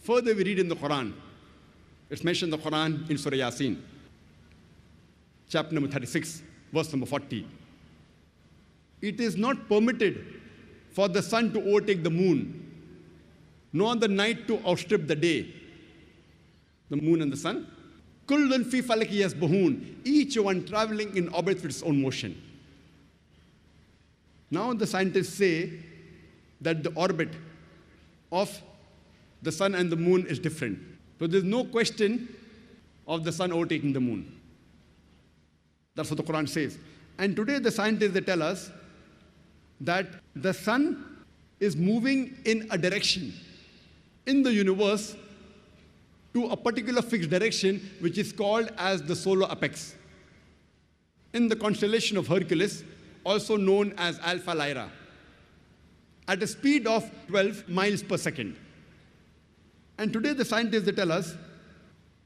Further, we read in the Quran. It's mentioned in the Quran in Surah Yasin, chapter number 36, verse number 40. It is not permitted for the sun to overtake the moon, nor the night to outstrip the day. The moon and the sun. Kullun fi falaki yasbahun, each one traveling in orbit with its own motion. Now the scientists say that the orbit of the sun and the moon is different. So there's no question of the sun overtaking the moon. That's what the Quran says. And today the scientists, they tell us that the sun is moving in a direction in the universe to a particular fixed direction, which is called as the solar apex. In the constellation of Hercules, also known as Alpha Lyra, at a speed of 12 miles per second. And today the scientists, they tell us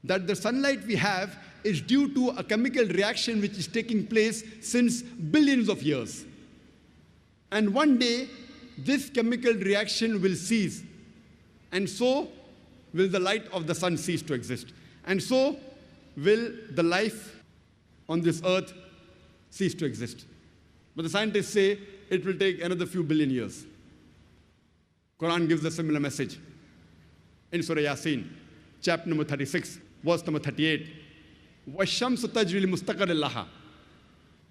that the sunlight we have is due to a chemical reaction which is taking place since billions of years. And one day, this chemical reaction will cease. And so will the light of the sun cease to exist. And so will the life on this earth cease to exist. But the scientists say it will take another few billion years. Quran gives a similar message. In Surah Yasin, chapter number 36, verse number 38, وَالشَّمْسُ تَجْرِي لِمُسْتَقَرٍ لَهَا,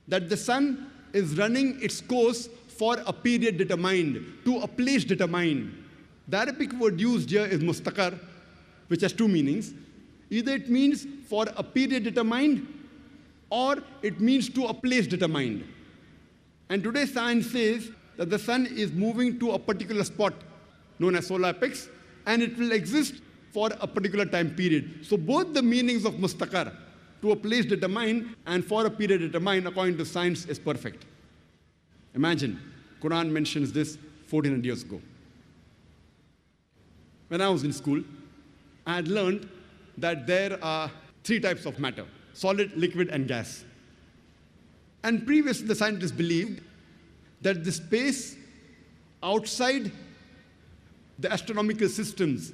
that the sun is running its course for a period determined, to a place determined. The Arabic word used here is mustaqar, which has two meanings. Either it means for a period determined, or it means to a place determined. And today science says that the sun is moving to a particular spot known as solar apex, and it will exist for a particular time period. So both the meanings of mustaqar, to a place determined and for a period determined, according to science, is perfect. Imagine, Quran mentions this 1400 years ago. When I was in school, I had learned that there are three types of matter: solid, liquid, and gas. And previously, the scientists believed that the space outside the astronomical systems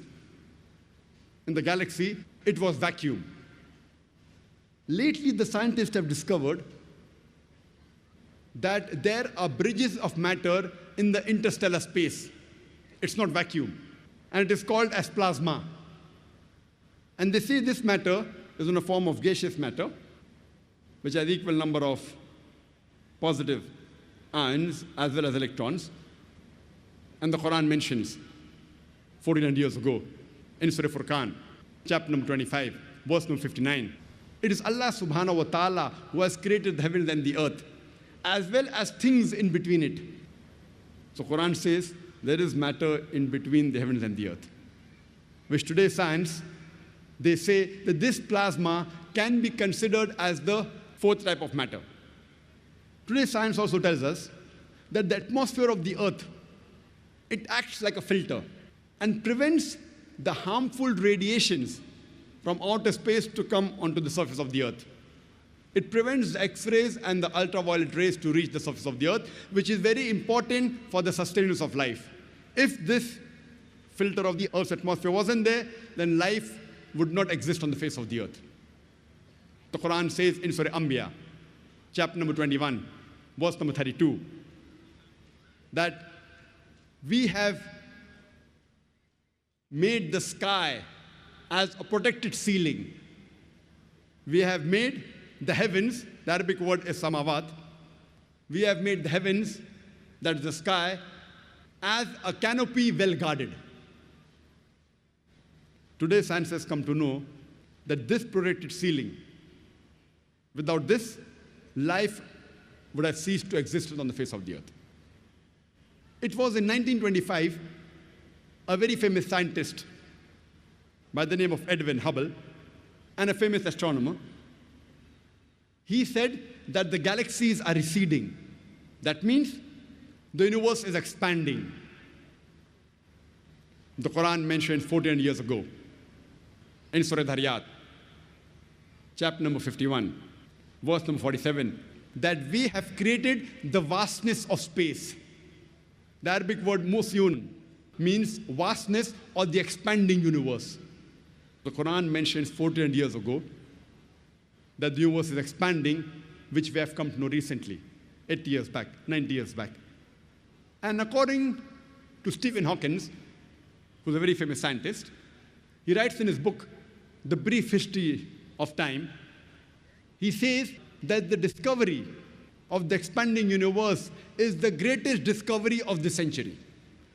in the galaxy, it was vacuum. Lately, the scientists have discovered that there are bridges of matter in the interstellar space. It's not vacuum. And it is called as plasma. And they say this matter is in a form of gaseous matter, which has equal number of positive ions as well as electrons. And the Quran mentions 1400 years ago in Surah Furqan, chapter number 25, verse number 59. It is Allah subhanahu wa ta'ala who has created the heavens and the earth, as well as things in between it. So Quran says there is matter in between the heavens and the earth, which today science, they say that this plasma can be considered as the fourth type of matter. Today science also tells us that the atmosphere of the earth, it acts like a filter and prevents the harmful radiations from outer space to come onto the surface of the earth. It prevents the X-rays and the ultraviolet rays to reach the surface of the earth, which is very important for the sustenance of life. If this filter of the earth's atmosphere wasn't there, then life would not exist on the face of the earth. The Quran says in Surah Anbiya, chapter number 21, verse number 32, that we have made the sky as a protected ceiling. We have made the heavens, the Arabic word is samawat, we have made the heavens, that is the sky, as a canopy well guarded. Today science has come to know that this protected ceiling, without this, life would have ceased to exist on the face of the earth. It was in 1925, a very famous scientist by the name of Edwin Hubble, and a famous astronomer, he said that the galaxies are receding. That means the universe is expanding. The Quran mentioned 1400 years ago in Surah Dhariyat, chapter number 51, verse number 47, that we have created the vastness of space. The Arabic word musyun means vastness or the expanding universe. The Quran mentions 1400 years ago that the universe is expanding, which we have come to know recently, 80 years back, 90 years back. And according to Stephen Hawking, who's a very famous scientist, he writes in his book, The Brief History of Time, he says that the discovery of the expanding universe is the greatest discovery of this century,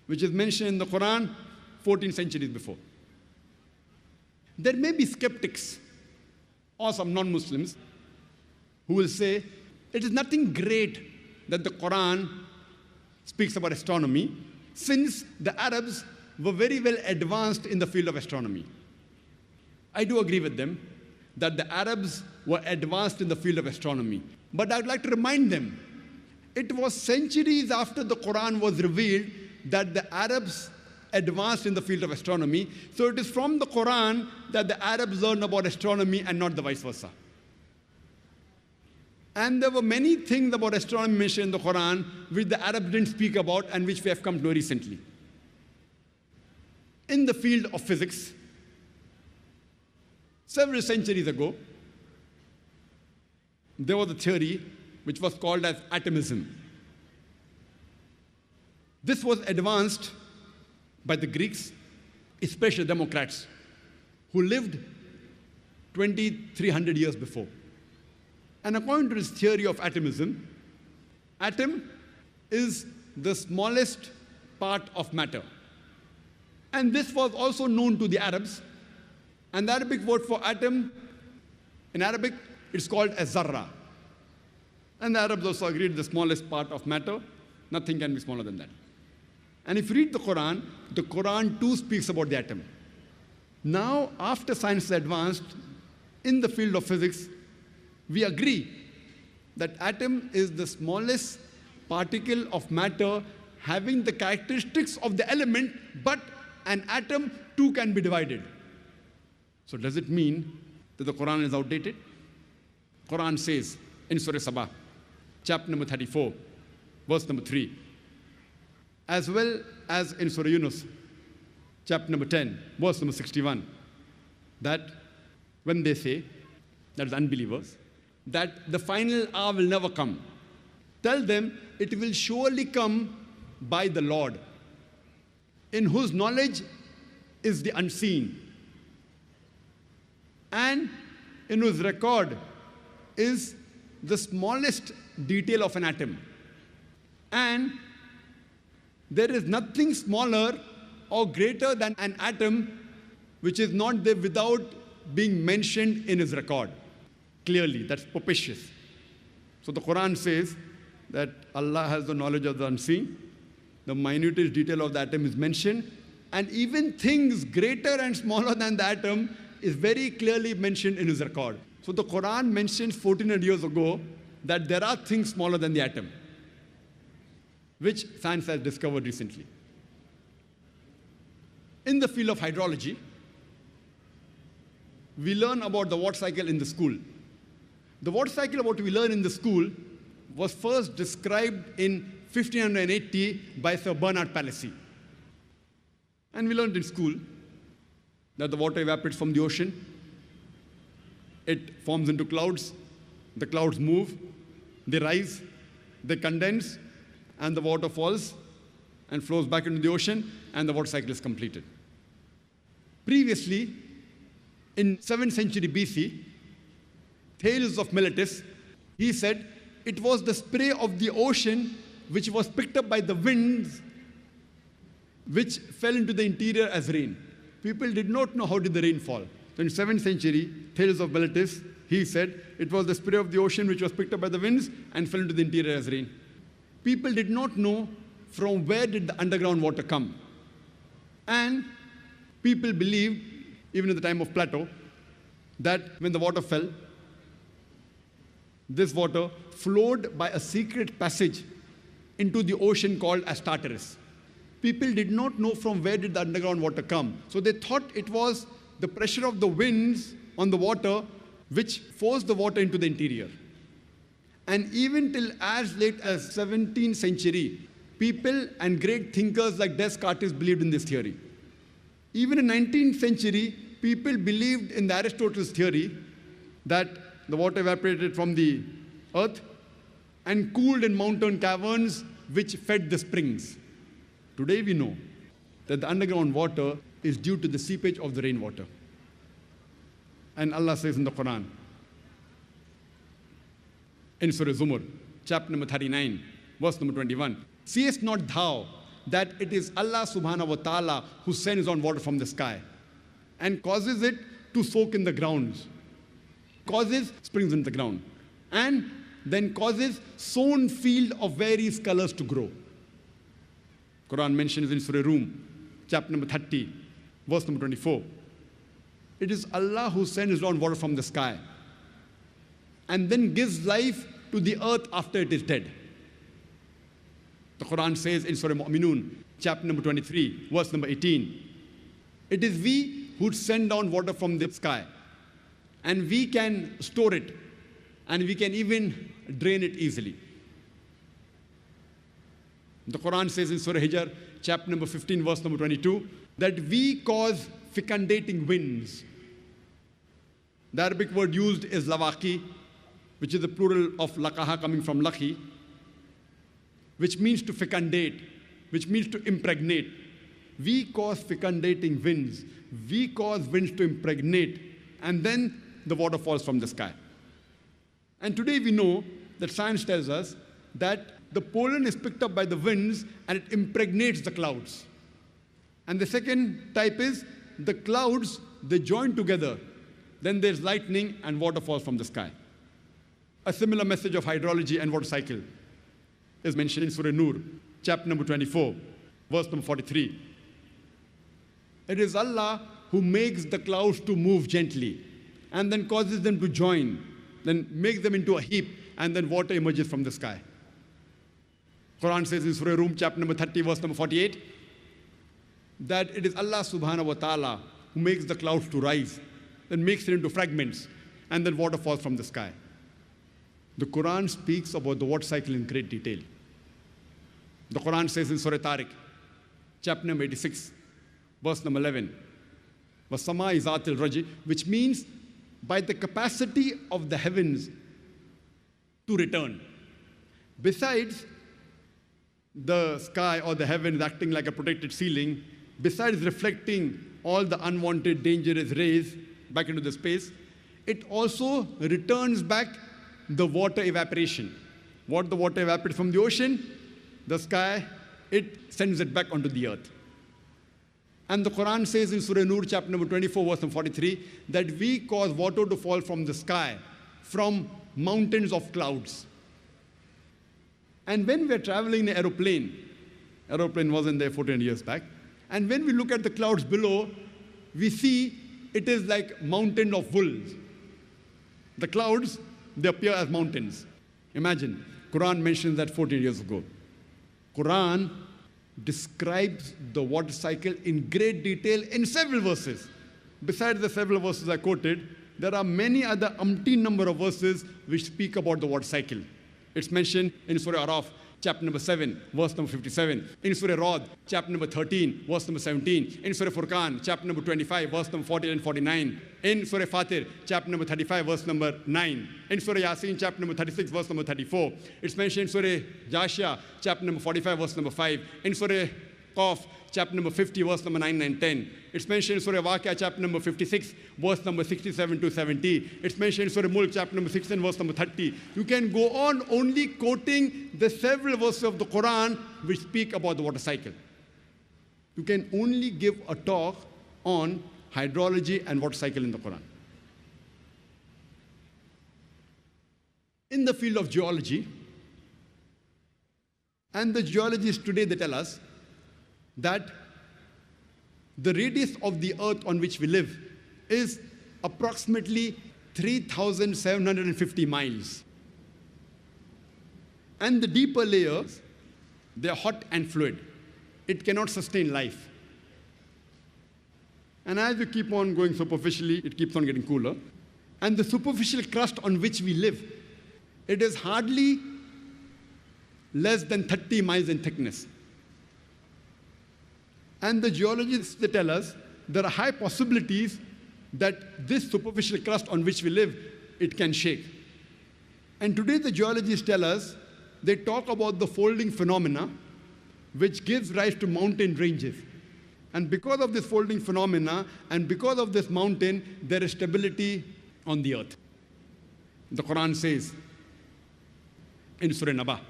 which is mentioned in the Quran 14 centuries before. There may be skeptics or some non-Muslims who will say it is nothing great that the Quran speaks about astronomy, since the Arabs were very well advanced in the field of astronomy. I do agree with them that the Arabs were advanced in the field of astronomy. But I would like to remind them, it was centuries after the Quran was revealed that the Arabs advanced in the field of astronomy. So it is from the Quran that the Arabs learned about astronomy and not the vice versa. And there were many things about astronomy mentioned in the Quran which the Arabs didn't speak about and which we have come to know recently. In the field of physics, several centuries ago, there was a theory which was called as atomism. This was advanced by the Greeks, especially Democrats, who lived 2,300 years before. And according to this theory of atomism, atom is the smallest part of matter. And this was also known to the Arabs. And the Arabic word for atom, in Arabic, it's called as zarra. And the Arabs also agreed the smallest part of matter, nothing can be smaller than that. And if you read the Quran too speaks about the atom. Now, after science has advanced in the field of physics, we agree that atom is the smallest particle of matter having the characteristics of the element, but an atom too can be divided. So does it mean that the Quran is outdated? Quran says in Surah Sabah, chapter number 34, verse number 3, as well as in Surah Yunus, chapter number 10, verse number 61, that when they say, that is unbelievers, that the final hour will never come, tell them it will surely come by the Lord, in whose knowledge is the unseen, and in whose record is the smallest detail of an atom. And there is nothing smaller or greater than an atom which is not there without being mentioned in his record. Clearly, that's propitious. So the Quran says that Allah has the knowledge of the unseen, the minutest detail of the atom is mentioned, and even things greater and smaller than the atom is very clearly mentioned in his record. So the Quran mentions 1400 years ago that there are things smaller than the atom, which science has discovered recently. In the field of hydrology, we learn about the water cycle in the school. The water cycle, what we learn in the school, was first described in 1580 by Sir Bernard Palissy. And we learned in school that the water evaporates from the ocean. It forms into clouds. The clouds move, they rise, they condense, and the water falls and flows back into the ocean, and the water cycle is completed. Previously, in 7th century BC, Thales of Miletus, he said it was the spray of the ocean which was picked up by the winds which fell into the interior as rain. People did not know how did the rain fall. So in 7th century, Thales of Miletus, he said it was the spray of the ocean which was picked up by the winds and fell into the interior as rain. People did not know from where did the underground water come. And people believed, even at the time of Plato, that when the water fell, this water flowed by a secret passage into the ocean called as Tartarus. People did not know from where did the underground water come. So they thought it was the pressure of the winds on the water which forced the water into the interior. And even till as late as 17th century, People and great thinkers like Descartes believed in this theory. Even in 19th century, people believed in the Aristotle's theory that the water evaporated from the earth and cooled in mountain caverns which fed the springs. Today we know that the underground water is due to the seepage of the rainwater. And Allah says in the Qur'an, in Surah Zumar, chapter number 39, verse number 21, seest not thou that it is Allah subhanahu wa ta'ala who sends down water from the sky and causes it to soak in the grounds, causes springs in the ground, and then causes sown field of various colors to grow. Quran mentions in Surah Rum, chapter number 30, verse number 24. It is Allah who sends down water from the sky and then gives life to the earth after it is dead. The Quran says in Surah Mu'minun, chapter number 23, verse number 18, it is we who send down water from the sky, and we can store it, and we can even drain it easily. The Quran says in Surah Hijr, chapter number 15, verse number 22, that we cause fecundating winds. The Arabic word used is lawaki, which is the plural of laqaha, coming from laqi, which means to fecundate, which means to impregnate. We cause fecundating winds. We cause winds to impregnate, and then the water falls from the sky. And today we know that science tells us that the pollen is picked up by the winds and it impregnates the clouds. And the second type is the clouds, they join together. Then there's lightning and water falls from the sky. A similar message of hydrology and water cycle is mentioned in Surah Nur, chapter number 24, verse number 43. It is Allah who makes the clouds to move gently and then causes them to join, then makes them into a heap, and then water emerges from the sky. Quran says in Surah Rum, chapter number 30, verse number 48, that it is Allah subhanahu wa ta'ala who makes the clouds to rise, then makes it into fragments, and then water falls from the sky. The Quran speaks about the water cycle in great detail. The Quran says in Surah Tariq, chapter number 86, verse number 11, وَسَمَاءِ ذَاتِ الرَّجِ, which means by the capacity of the heavens to return. Besides the sky or the heavens acting like a protected ceiling, besides reflecting all the unwanted dangerous rays back into the space, it also returns back the water evaporation. What the water evaporates from the ocean, the sky, it sends it back onto the earth. And the Quran says in Surah Nur, chapter number 24, verse number 43, that we cause water to fall from the sky, from mountains of clouds. And when we're traveling in an aeroplane wasn't there 14 years back, and when we look at the clouds below, we see it is like mountain of wool. The clouds, they appear as mountains. Imagine, Quran mentions that 14 years ago. Quran describes the water cycle in great detail in several verses. Besides the several verses I quoted, there are many other umpteen number of verses which speak about the water cycle. It's mentioned in Surah Araf, chapter number 7, verse number 57. In Surah Rad, chapter number 13, verse number 17. In Surah Furqan, chapter number 25, verse number 40 and 49. In Surah Fatir, chapter number 35, verse number 9. In Surah Yasin, chapter number 36, verse number 34. It's mentioned in Surah Jashia, chapter number 45, verse number 5. In Surah Qaf, chapter number 50, verse number 9 and 10. It's mentioned in Surah Waqia, chapter number 56, verse number 67 to 70. It's mentioned in Surah Mulk, chapter number 16, verse number 30. You can go on only quoting the several verses of the Quran which speak about the water cycle. You can only give a talk on hydrology and water cycle in the Quran. In the field of geology, and the geologists today, they tell us that the radius of the earth on which we live is approximately 3,750 miles. And the deeper layers, they are hot and fluid. It cannot sustain life. And as you keep on going superficially, it keeps on getting cooler. And the superficial crust on which we live, it is hardly less than 30 miles in thickness. And the geologists, they tell us there are high possibilities that this superficial crust on which we live, it can shake. And today the geologists tell us, they talk about the folding phenomena, which gives rise to mountain ranges. And because of this folding phenomena, and because of this mountain, there is stability on the earth. The Qur'an says in Surah Naba,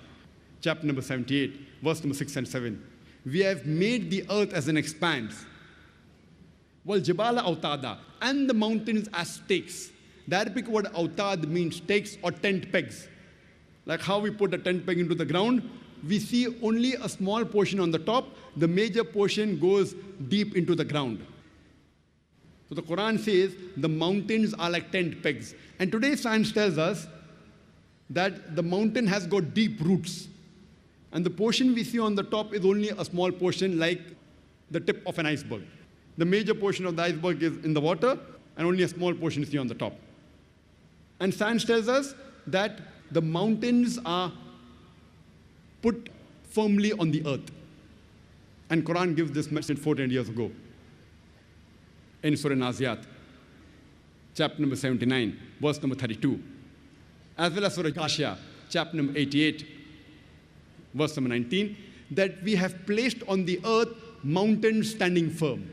chapter number 78, verse number 6 and 7, we have made the earth as an expanse. Wal jibala autada, and the mountains as stakes. The Arabic word autad means stakes or tent pegs. Like how we put a tent peg into the ground, we see only a small portion on the top, the major portion goes deep into the ground. So the Quran says the mountains are like tent pegs. And today science tells us that the mountain has got deep roots. And the portion we see on the top is only a small portion, like the tip of an iceberg. The major portion of the iceberg is in the water, and only a small portion is here on the top. And science tells us that the mountains are put firmly on the earth. And Quran gives this message 400 years ago. In Surah Naziyat, chapter number 79, verse number 32. As well as Surah Ghashiyah, chapter number 88, verse number 19, that we have placed on the earth mountains standing firm.